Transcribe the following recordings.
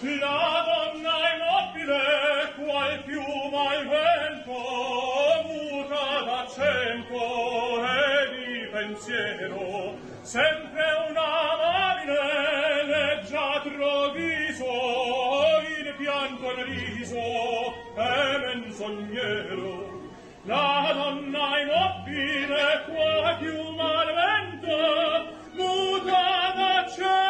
La donna immobile, qual piuma al vento, muta d'accento e di pensiero, sempre un'amabile leggiadro viso, il pianto il riso è menzognero. La donna immobile, qual piuma al vento, muta d'accento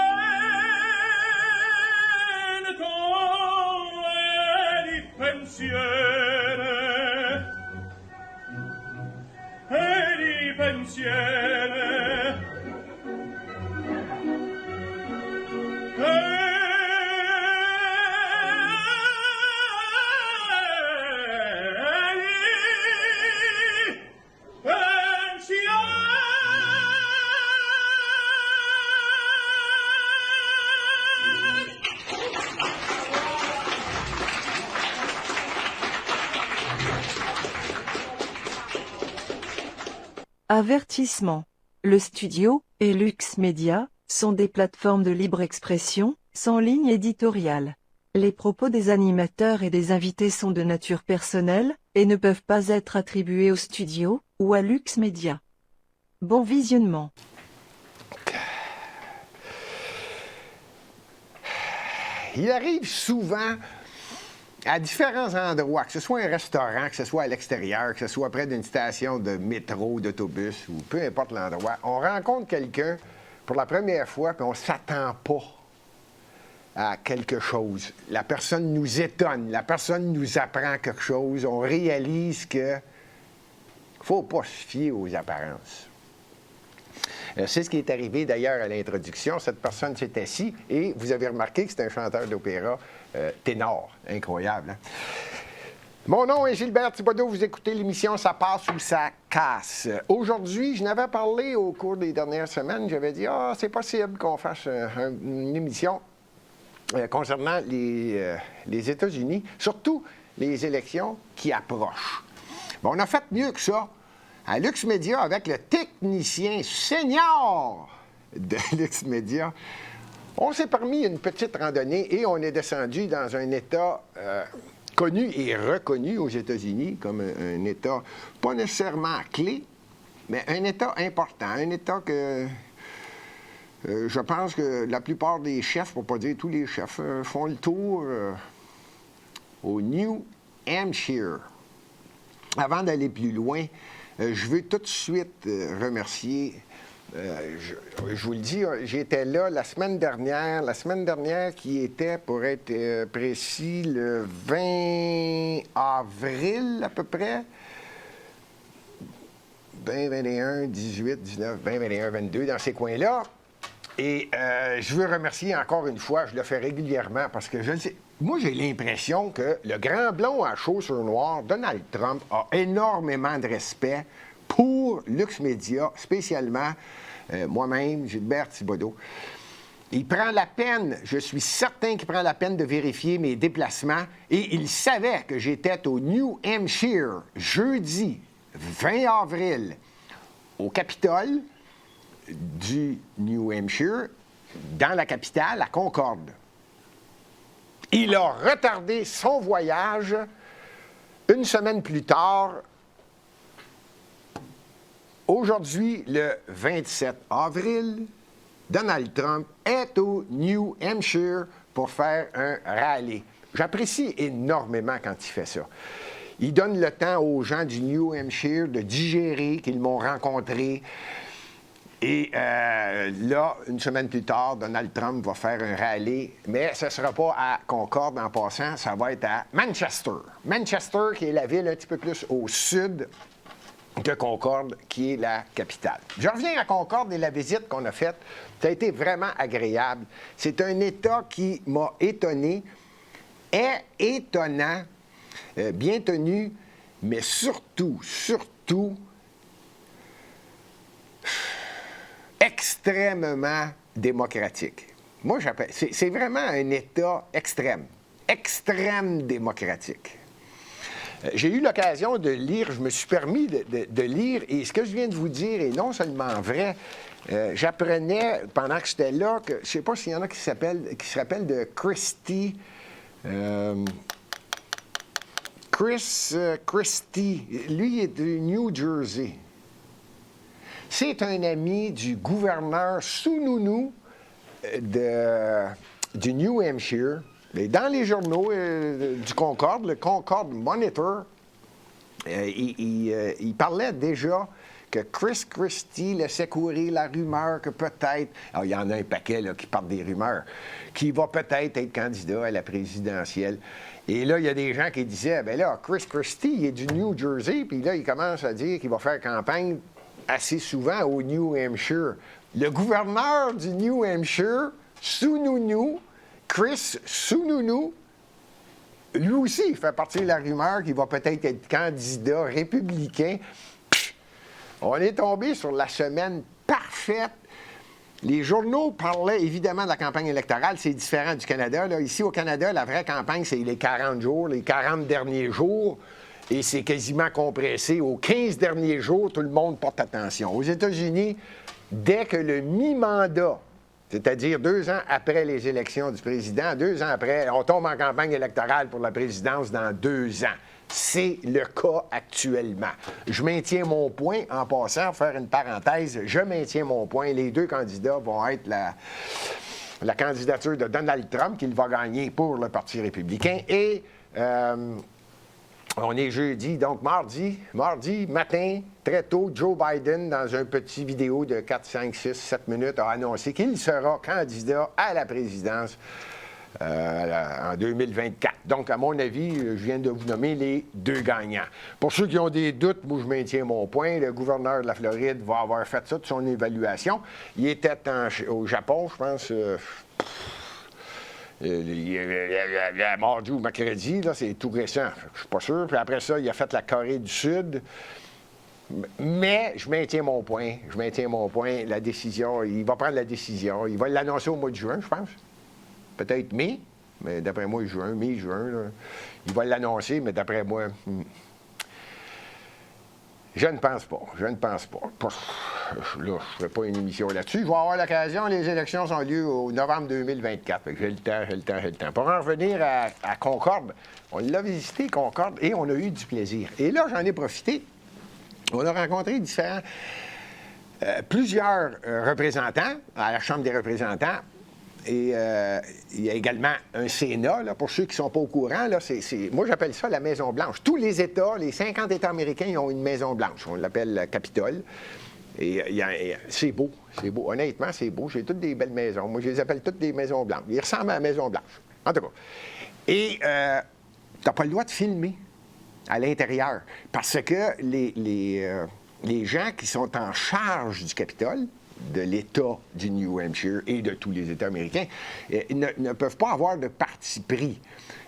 e di pensiere Avertissement. Le studio et Lux Media sont des plateformes de libre expression, sans ligne éditoriale. Les propos des animateurs et des invités sont de nature personnelle, et ne peuvent pas être attribués au studio ou à Lux Media. Bon visionnement. Il arrive souvent à différents endroits, que ce soit un restaurant, que ce soit à l'extérieur, que ce soit près d'une station de métro, d'autobus, ou peu importe l'endroit, on rencontre quelqu'un pour la première fois, puis on ne s'attend pas à quelque chose. La personne nous étonne, la personne nous apprend quelque chose, on réalise que faut pas se fier aux apparences. C'est ce qui est arrivé d'ailleurs à l'introduction. Cette personne s'est assise et vous avez remarqué que c'est un chanteur d'opéra ténor. Incroyable, hein? Mon nom est Gilbert Thibodeau. Vous écoutez l'émission Ça passe ou ça casse. Aujourd'hui, je n'avais parlé au cours des dernières semaines. J'avais dit, c'est possible qu'on fasse une émission concernant les États-Unis, surtout les élections qui approchent. Bon, on a fait mieux que ça. À Lux Media, avec le technicien senior de Lux Media, on s'est permis une petite randonnée et on est descendu dans un État connu et reconnu aux États-Unis comme un État pas nécessairement clé, mais un État important, un État que je pense que la plupart des chefs, pour ne pas dire tous les chefs, font le tour au New Hampshire. Avant d'aller plus loin, je veux tout de suite remercier, je vous le dis, j'étais là la semaine dernière qui était, pour être précis, le 20 avril à peu près, 20, 21, 18, 19, 20, 21, 22, dans ces coins-là. Et je veux remercier encore une fois, je le fais régulièrement parce que je le sais. Moi, j'ai l'impression que le grand blond à chaussures noires, Donald Trump, a énormément de respect pour Lux Media, spécialement moi-même, Gilbert Thibodeau. Il prend la peine, je suis certain qu'il prend la peine de vérifier mes déplacements et il savait que j'étais au New Hampshire jeudi 20 avril au Capitole du New Hampshire, dans la capitale, à Concorde. Il a retardé son voyage une semaine plus tard. Aujourd'hui, le 27 avril, Donald Trump est au New Hampshire pour faire un rallye. J'apprécie énormément quand il fait ça. Il donne le temps aux gens du New Hampshire de digérer qu'ils m'ont rencontré. Et là, une semaine plus tard, Donald Trump va faire un rallye, mais ce ne sera pas à Concorde en passant, ça va être à Manchester. Manchester, qui est la ville un petit peu plus au sud de Concorde, qui est la capitale. Je reviens à Concorde et la visite qu'on a faite. Ça a été vraiment agréable. C'est un État qui m'a étonné, est étonnant, bien tenu, mais surtout, extrêmement démocratique. Moi, c'est vraiment un État extrême démocratique. J'ai eu l'occasion de lire, je me suis permis de lire, et ce que je viens de vous dire est non seulement vrai, J'apprenais, pendant que j'étais là, que je ne sais pas s'il y en a qui se rappellent de Christie. Chris Christie. Lui, il est du New Jersey. C'est un ami du gouverneur Sununu du New Hampshire. Et dans les journaux du Concorde, le Concorde Monitor, il parlait déjà que Chris Christie laissait courir la rumeur que peut-être, alors il y en a un paquet là, qui parle des rumeurs, qui va peut-être être candidat à la présidentielle. Et là, il y a des gens qui disaient, ben là, Chris Christie, il est du New Jersey, puis là, il commence à dire qu'il va faire campagne assez souvent au New Hampshire. Le gouverneur du New Hampshire, Sununu, Chris Sununu, lui aussi, il fait partie de la rumeur qu'il va peut-être être candidat républicain. On est tombé sur la semaine parfaite. Les journaux parlaient évidemment de la campagne électorale. C'est différent du Canada. Là. Ici, au Canada, la vraie campagne, c'est les 40 jours, les 40 derniers jours. Et c'est quasiment compressé. Aux 15 derniers jours, tout le monde porte attention. Aux États-Unis, dès que le mi-mandat, c'est-à-dire 2 ans après les élections du président, 2 ans après, on tombe en campagne électorale pour la présidence dans 2 ans. C'est le cas actuellement. Je maintiens mon point en passant, faire une parenthèse, je maintiens mon point. Les 2 candidats vont être la candidature de Donald Trump, qu'il va gagner pour le Parti républicain, et on est jeudi, donc mardi matin, très tôt, Joe Biden, dans un petit vidéo de 4, 5, 6, 7 minutes, a annoncé qu'il sera candidat à la présidence en 2024. Donc, à mon avis, je viens de vous nommer les 2 gagnants. Pour ceux qui ont des doutes, moi, je maintiens mon point. Le gouverneur de la Floride va avoir fait ça de son évaluation. Il était au Japon, je pense... mardi ou mercredi, là, c'est tout récent. Je suis pas sûr. Puis après ça, il a fait la Corée du Sud. Mais je maintiens mon point. La décision, il va prendre la décision. Il va l'annoncer au mois de juin, je pense. Peut-être mai, mais d'après moi, mai-juin. Il va l'annoncer, mais d'après moi, je ne pense pas. Là, je ne ferai pas une émission là-dessus. Je vais avoir l'occasion. Les élections ont lieu au novembre 2024. Fait que j'ai le temps. Pour en revenir à Concorde, on l'a visité, Concorde, et on a eu du plaisir. Et là, j'en ai profité. On a rencontré plusieurs représentants à la Chambre des représentants. Et il y a également un Sénat, là, pour ceux qui ne sont pas au courant. Là, moi, j'appelle ça la Maison-Blanche. Tous les États, les 50 États américains, ils ont une Maison-Blanche. On l'appelle Capitole. Et c'est beau. Honnêtement, c'est beau. J'ai toutes des belles maisons. Moi, je les appelle toutes des Maisons-Blanches. Ils ressemblent à la Maison-Blanche. En tout cas. Et tu n'as pas le droit de filmer à l'intérieur. Parce que les gens qui sont en charge du Capitole, de l'État du New Hampshire et de tous les États américains, ne peuvent pas avoir de parti pris.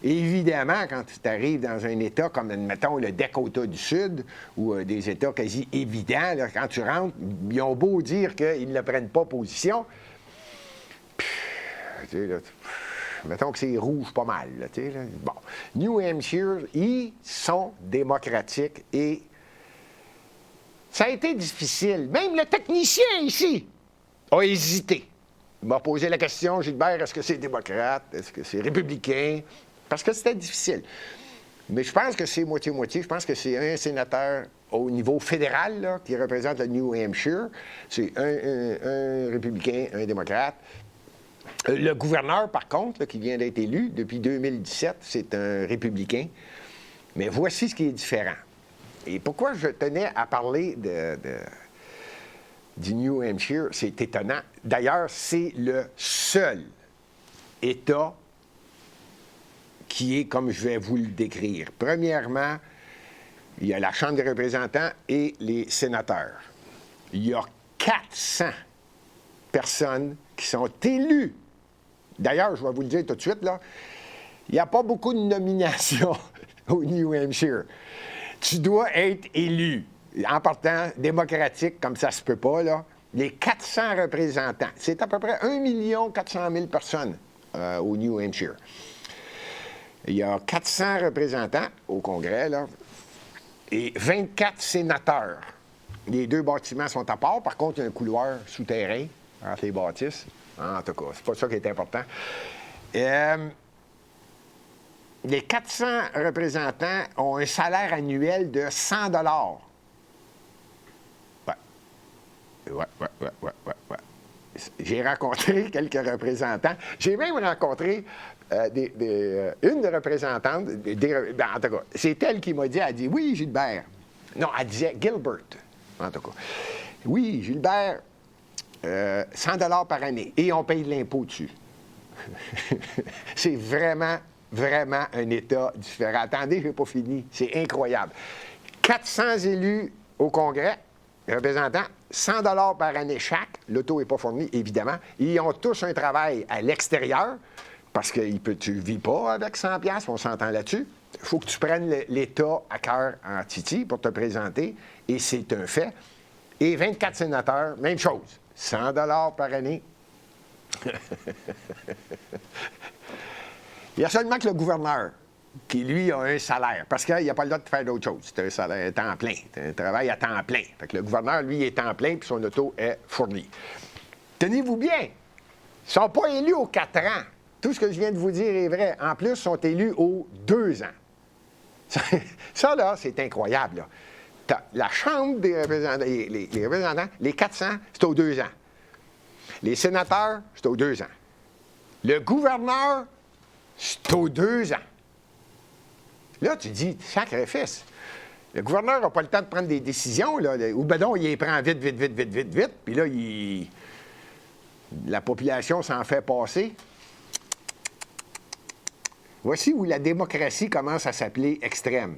Et évidemment, quand tu arrives dans un État comme, admettons, le Dakota du Sud, ou des États quasi évidents, là, quand tu rentres, ils ont beau dire qu'ils ne prennent pas position, mettons que c'est rouge pas mal. Là, là. Bon. New Hampshire, ils sont démocratiques et ça a été difficile. Même le technicien ici a hésité. Il m'a posé la question, Gilbert, est-ce que c'est démocrate? Est-ce que c'est républicain? Parce que c'était difficile. Mais je pense que c'est moitié-moitié. Je pense que c'est un sénateur au niveau fédéral là, qui représente le New Hampshire. C'est un républicain, un démocrate. Le gouverneur, par contre, là, qui vient d'être élu depuis 2017, c'est un républicain. Mais voici ce qui est différent. Et pourquoi je tenais à parler du New Hampshire, c'est étonnant. D'ailleurs, c'est le seul État qui est comme je vais vous le décrire. Premièrement, il y a la Chambre des représentants et les sénateurs. Il y a 400 personnes qui sont élues. D'ailleurs, je vais vous le dire tout de suite, là, il n'y a pas beaucoup de nominations au New Hampshire. Tu dois être élu. En partant démocratique, comme ça se peut pas, là. Les 400 représentants, c'est à peu près 1 400 000 personnes au New Hampshire. Il y a 400 représentants au Congrès, là, et 24 sénateurs. Les deux bâtiments sont à part. Par contre, il y a un couloir souterrain entre les bâtisses. En tout cas, c'est pas ça qui est important. Les 400 représentants ont un salaire annuel de 100 $. Ouais. J'ai rencontré quelques représentants. J'ai même rencontré une représentante. En tout cas, c'est elle qui m'a dit, elle dit, oui, Gilbert. Non, elle disait Gilbert, en tout cas. Oui, Gilbert, 100 $ par année. Et on paye de l'impôt dessus. C'est vraiment un État différent. Attendez, je n'ai pas fini. C'est incroyable. 400 élus au Congrès, représentants, 100 $ par année chaque. L'auto n'est pas fournie, évidemment. Ils ont tous un travail à l'extérieur, parce que tu ne vis pas avec 100 $, on s'entend là-dessus. Il faut que tu prennes l'État à cœur en titi pour te présenter, et c'est un fait. Et 24 sénateurs, même chose. 100 $ par année. Il y a seulement que le gouverneur qui, lui, a un salaire, parce qu'il n'a pas le droit de faire d'autre chose. C'est un salaire à temps plein, c'est un travail à temps plein. Fait que le gouverneur, lui, est temps plein, puis son auto est fournie. Tenez-vous bien, ils ne sont pas élus aux 4 ans. Tout ce que je viens de vous dire est vrai. En plus, ils sont élus aux 2 ans. Ça, là, c'est incroyable, là. La Chambre des représentants, les représentants, les 400, c'est aux 2 ans. Les sénateurs, c'est aux 2 ans. Le gouverneur, c'est aux 2 ans. Là, tu dis, sacrifice. Le gouverneur n'a pas le temps de prendre des décisions, là, ou ben non, il les prend vite, puis là, la population s'en fait passer. Voici où la démocratie commence à s'appeler extrême.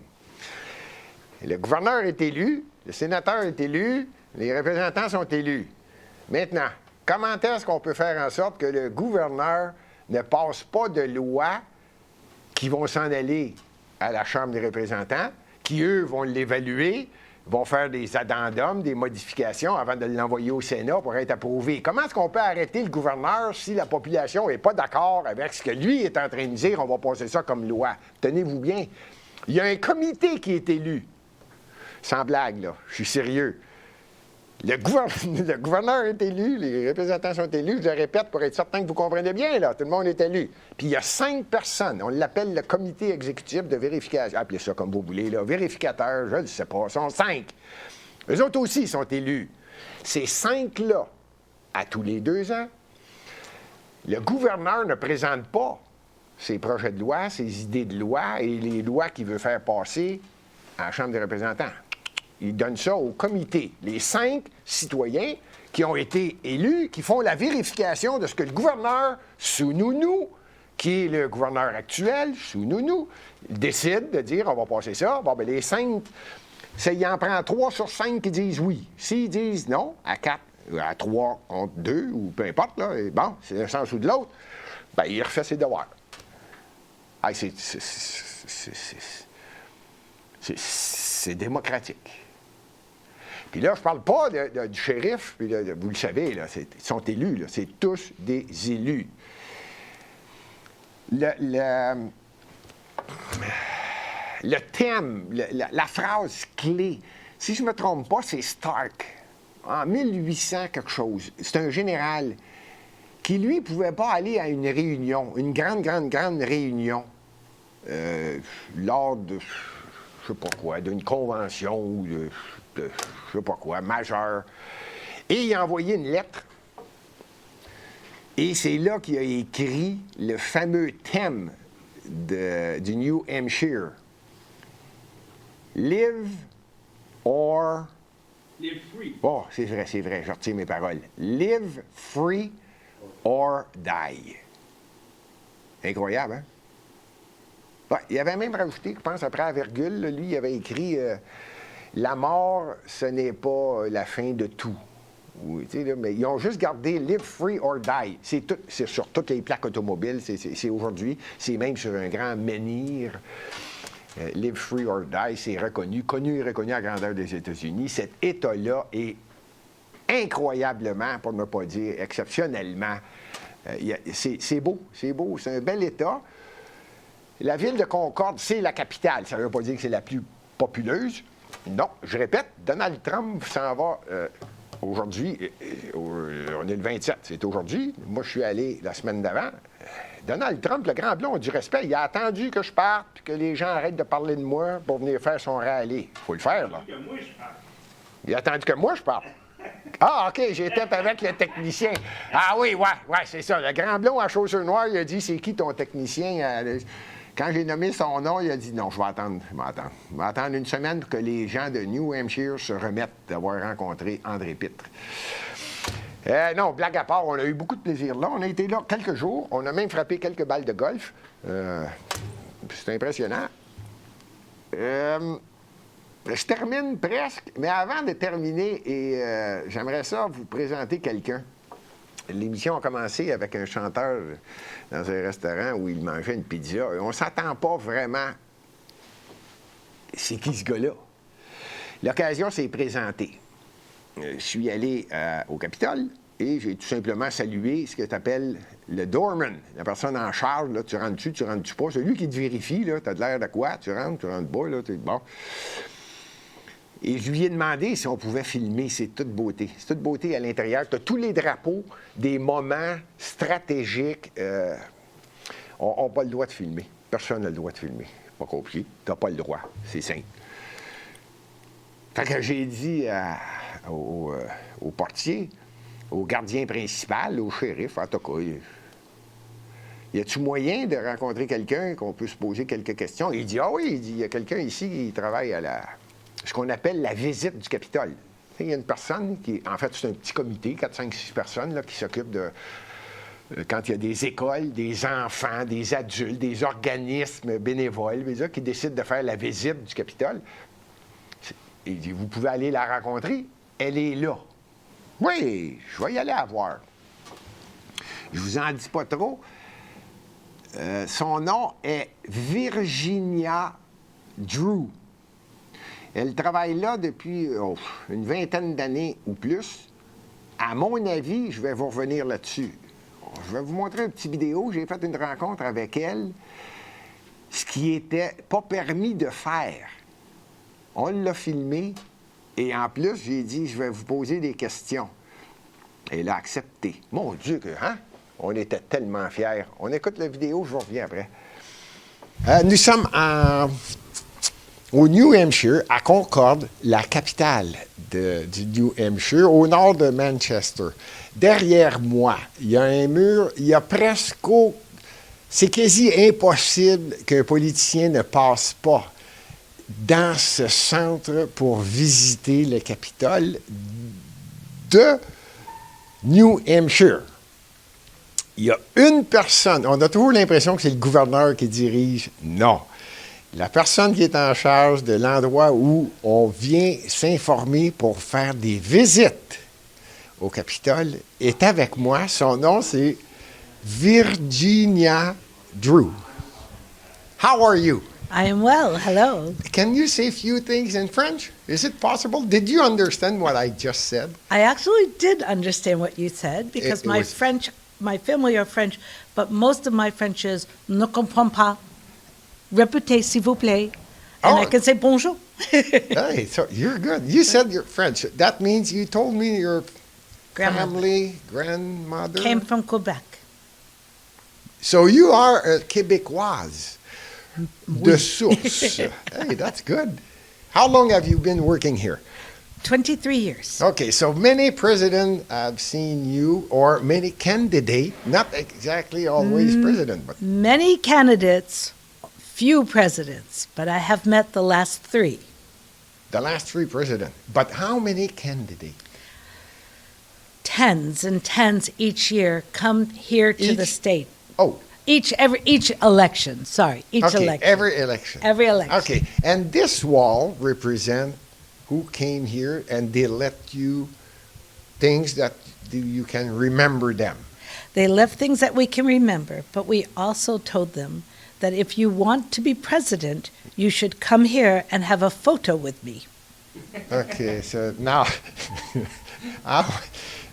Le gouverneur est élu, le sénateur est élu, les représentants sont élus. Maintenant, comment est-ce qu'on peut faire en sorte que le gouverneur ne passe pas de lois qui vont s'en aller à la Chambre des représentants, qui, eux, vont l'évaluer, vont faire des addendums, des modifications avant de l'envoyer au Sénat pour être approuvé. Comment est-ce qu'on peut arrêter le gouverneur si la population n'est pas d'accord avec ce que lui est en train de dire? On va passer ça comme loi. Tenez-vous bien. Il y a un comité qui est élu. Sans blague, là. Je suis sérieux. Le gouverneur est élu, les représentants sont élus, je le répète pour être certain que vous comprenez bien, là, tout le monde est élu. Puis il y a 5 personnes, on l'appelle le comité exécutif de vérification, appelez ça comme vous voulez, là, vérificateurs, je ne sais pas, ils sont 5. Eux autres aussi sont élus. Ces 5-là, à tous les 2 ans, le gouverneur ne présente pas ses projets de loi, ses idées de loi et les lois qu'il veut faire passer à la Chambre des représentants. Il donne ça au comité. Les 5 citoyens qui ont été élus, qui font la vérification de ce que le gouverneur Sununu, qui est le gouverneur actuel, Sununu, décide de dire on va passer ça. Bon, bien, les 5, il en prend 3 sur 5 qui disent oui. S'ils disent non, à 4, à 3 contre 2, ou peu importe, là, et bon, c'est un sens ou de l'autre, bien, il refait ses devoirs. Ah, c'est démocratique. Puis là, je ne parle pas du shérif, puis vous le savez, là, ils sont élus, là, c'est tous des élus. Le thème, la phrase clé, si je ne me trompe pas, c'est Stark. En 1800 quelque chose. C'est un général qui, lui, ne pouvait pas aller à une réunion, une grande réunion, lors de, je ne sais pas quoi, d'une convention ou de je ne sais pas quoi, majeure. Et il a envoyé une lettre. Et c'est là qu'il a écrit le fameux thème du New Hampshire. Live or... Live free. Oh, c'est vrai, je retire mes paroles. Live free or die. Incroyable, hein? Ouais, il avait même rajouté, je pense, après la virgule, là, lui, il avait écrit la mort, ce n'est pas la fin de tout. Oui, là, mais ils ont juste gardé Live free or die. C'est sur toutes les plaques automobiles, c'est aujourd'hui. C'est même sur un grand menhir. Live free or die, c'est reconnu, connu et reconnu à la grandeur des États-Unis. Cet État-là est incroyablement, pour ne pas dire exceptionnellement, c'est beau, c'est un bel État. La ville de Concorde, c'est la capitale. Ça ne veut pas dire que c'est la plus populeuse. Non, je répète, Donald Trump s'en va aujourd'hui. On est le 27, c'est aujourd'hui. Moi, je suis allé la semaine d'avant. Donald Trump, le grand blond, a du respect. Il a attendu que je parte, que les gens arrêtent de parler de moi pour venir faire son rallye. Il faut le faire, là. Il a attendu que moi, je parte. Ah, OK, j'étais avec le technicien. Ah oui, ouais, c'est ça. Le grand blond à chaussures noires, il a dit, c'est qui ton technicien? Quand j'ai nommé son nom, il a dit, non, je vais attendre. Je vais attendre une semaine pour que les gens de New Hampshire se remettent d'avoir rencontré André Pitre. Non, blague à part, on a eu beaucoup de plaisir là. On a été là quelques jours. On a même frappé quelques balles de golf. C'est impressionnant. Je termine presque, mais avant de terminer, j'aimerais ça vous présenter quelqu'un. L'émission a commencé avec un chanteur dans un restaurant où il mangeait une pizza. Et on ne s'attend pas vraiment. C'est qui ce gars-là? L'occasion s'est présentée. Je suis allé au Capitole et j'ai tout simplement salué ce que tu appelles le doorman, la personne en charge. Là, tu rentres-tu pas? C'est lui qui te vérifie. Tu as de l'air de quoi? Tu rentres pas. Là, bon. Et je lui ai demandé si on pouvait filmer. C'est toute beauté. C'est toute beauté à l'intérieur. Tu as tous les drapeaux des moments stratégiques. On n'a pas le droit de filmer. Personne n'a le droit de filmer. Pas compliqué. Tu n'as pas le droit. C'est simple. Fait que j'ai dit au portier, au gardien principal, au shérif, en tout cas, y a-t-il moyen de rencontrer quelqu'un qu'on peut se poser quelques questions? Il dit, ah oui, il y a quelqu'un ici qui travaille à ce qu'on appelle la visite du Capitole. Il y a une personne qui, en fait, c'est un petit comité, 4, 5, 6 personnes, là, qui s'occupent de, quand il y a des écoles, des enfants, des adultes, des organismes bénévoles, qui décident de faire la visite du Capitole. Il dit, vous pouvez aller la rencontrer, elle est là. Oui, je vais y aller la voir. Je vous en dis pas trop. Son nom est Virginia Drew. Elle travaille là depuis une vingtaine d'années ou plus. À mon avis, je vais vous revenir là-dessus. Je vais vous montrer une petite vidéo. J'ai fait une rencontre avec elle, ce qui n'était pas permis de faire. On l'a filmé et en plus, j'ai dit, je vais vous poser des questions. Elle a accepté. Mon Dieu, hein? On était tellement fiers. On écoute la vidéo, je vous reviens après. Nous sommes au New Hampshire, à Concord, la capitale du New Hampshire, au nord de Manchester. Derrière moi, il y a un mur, il y a presque... C'est quasi impossible qu'un politicien ne passe pas dans ce centre pour visiter le Capitole de New Hampshire. Il y a une personne, on a toujours l'impression que c'est le gouverneur qui dirige. Non. La personne qui est en charge de l'endroit où on vient s'informer pour faire des visites au Capitole est avec moi. Son nom, c'est Virginia Drew. How are you? I am well. Hello. Can you say a few things in French? Is it possible? Did you understand what I just said? I actually did understand what you said because my family are French, but most of my French is ne comprends pas, répétez s'il vous plaît, and I can say bonjour. Hey, so you're good. You said you're French. That means you told me your family, grandmother came from Quebec. So you are a Québécoise de source. Hey, that's good. How long have you been working here? 23 years. Okay, so many presidents have seen you, or many candidates, not exactly always president, but... Many candidates, few presidents, but I have met the last 3. The last 3 presidents. But how many candidates? Tens and tens each year come here to the state. Oh. Each election, each election. Every election. Every election. Okay, and this wall represents who came here and they left you things that you can remember them. They left things that we can remember, but we also told them that if you want to be president, you should come here and have a photo with me. Okay, so now,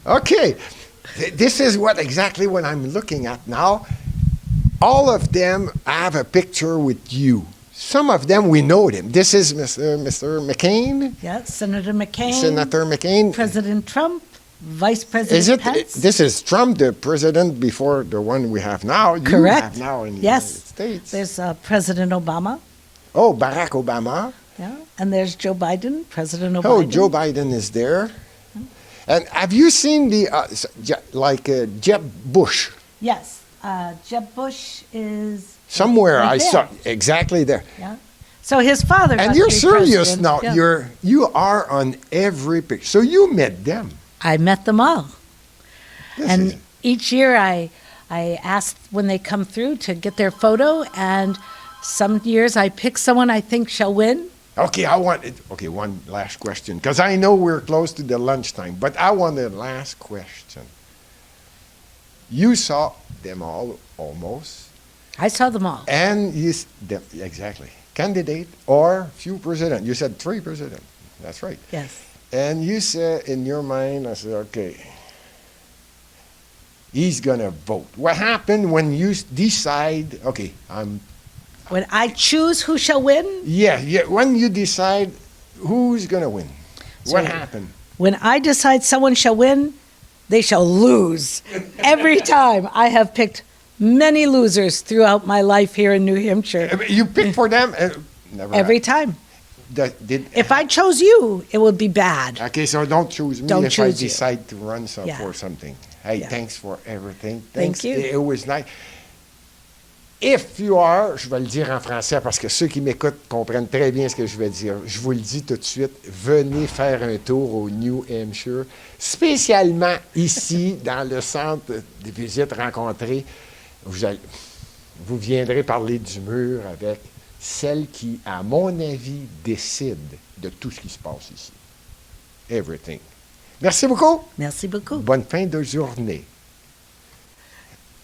okay, this is exactly what I'm looking at now. All of them have a picture with you. some of them we know them. This is Mr. McCain, Yeah, Senator McCain, Senator McCain. President Trump, Vice President Is it? Pence. This is Trump, the president before the one we have now. You Correct. have now in the Yes. United States. There's President Obama. Oh, Barack Obama. Yeah, and there's Joe Biden, President Obama. Oh, Joe Biden is there. And have you seen the Jeb Bush? Yes, Jeb Bush is Somewhere right I there. saw exactly there. Yeah. So his father. And got you're to be serious president. now. Yeah. You are on every picture. So you met them. I met them all, This and is- each year I ask when they come through to get their photo, and some years I pick someone I think shall win. Okay, one last question, because I know we're close to the lunchtime, but I want the last question. You saw them all almost, I saw them all. and exactly, candidate or few president. You said 3 president. That's right. Yes. And you said in your mind, I said, okay, he's gonna vote. What happened when you decide, okay, When I choose who shall win, when you decide who's gonna win, what So- happened? when I decide someone shall win, they shall lose. Every time I have picked many losers throughout my life here in New Hampshire. You pick for them? Never Every time. If I chose you, it would be bad. Okay, so don't choose me Don't if I choose you. decide to run Yeah. for something. Hey, Yeah. thanks for everything. Thank Thanks. you. It was nice. If you are, je vais le dire en français parce que ceux qui m'écoutent comprennent très bien ce que je vais dire. Je vous le dis tout de suite, venez faire un tour au New Hampshire, spécialement ici, dans le centre de visite rencontrée. Vous viendrez parler du mur avec celle qui, à mon avis, décide de tout ce qui se passe ici. Everything. Merci beaucoup. Merci beaucoup. Bonne fin de journée.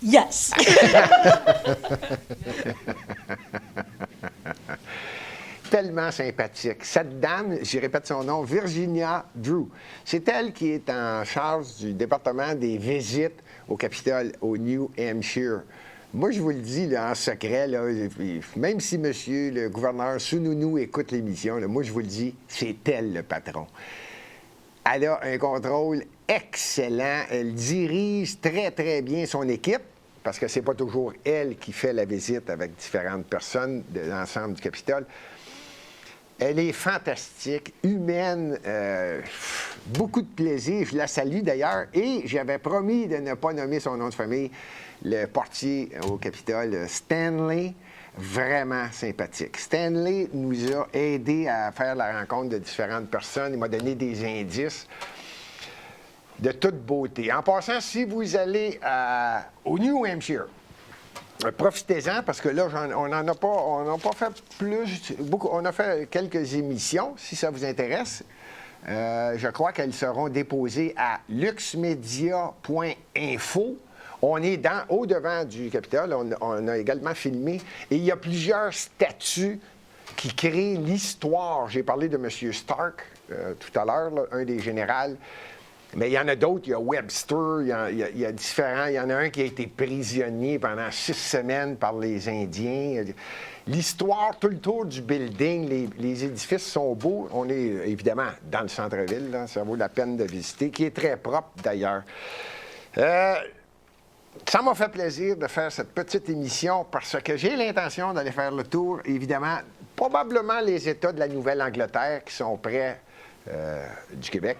Yes. Tellement sympathique. Cette dame, je répète son nom, Virginia Drew. C'est elle qui est en charge du département des visites au Capitole, au New Hampshire. Moi, je vous le dis là, en secret, là, même si monsieur le gouverneur Sununu écoute l'émission, là, moi, je vous le dis, c'est elle le patron. Elle a un contrôle excellent. Elle dirige très, très bien son équipe, parce que c'est pas toujours elle qui fait la visite avec différentes personnes de l'ensemble du Capitole. Elle est fantastique, humaine, beaucoup de plaisir. Je la salue d'ailleurs. Et j'avais promis de ne pas nommer son nom de famille, le portier au Capitole, Stanley. Vraiment sympathique. Stanley nous a aidés à faire la rencontre de différentes personnes. Il m'a donné des indices de toute beauté. En passant, si vous allez au New Hampshire, profitez-en parce que là, on n'a pas fait plus. On a fait quelques émissions, si ça vous intéresse. Je crois qu'elles seront déposées à luxmedia.info. On est au-devant du Capitole. On a également filmé. Et il y a plusieurs statues qui créent l'histoire. J'ai parlé de M. Stark tout à l'heure, un des généraux. Mais il y en a d'autres. Il y a Webster, il y a différents. Il y en a un qui a été prisonnier pendant 6 semaines par les Indiens. L'histoire, tout le tour du building, les édifices sont beaux. On est évidemment dans le centre-ville, là, ça vaut la peine de visiter, qui est très propre d'ailleurs. Ça m'a fait plaisir de faire cette petite émission parce que j'ai l'intention d'aller faire le tour, évidemment, probablement les États de la Nouvelle-Angleterre qui sont près du Québec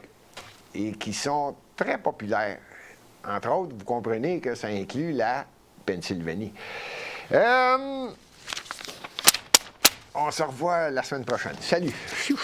et qui sont très populaires. Entre autres, vous comprenez que ça inclut la Pennsylvanie. On se revoit la semaine prochaine. Salut! Pfiou.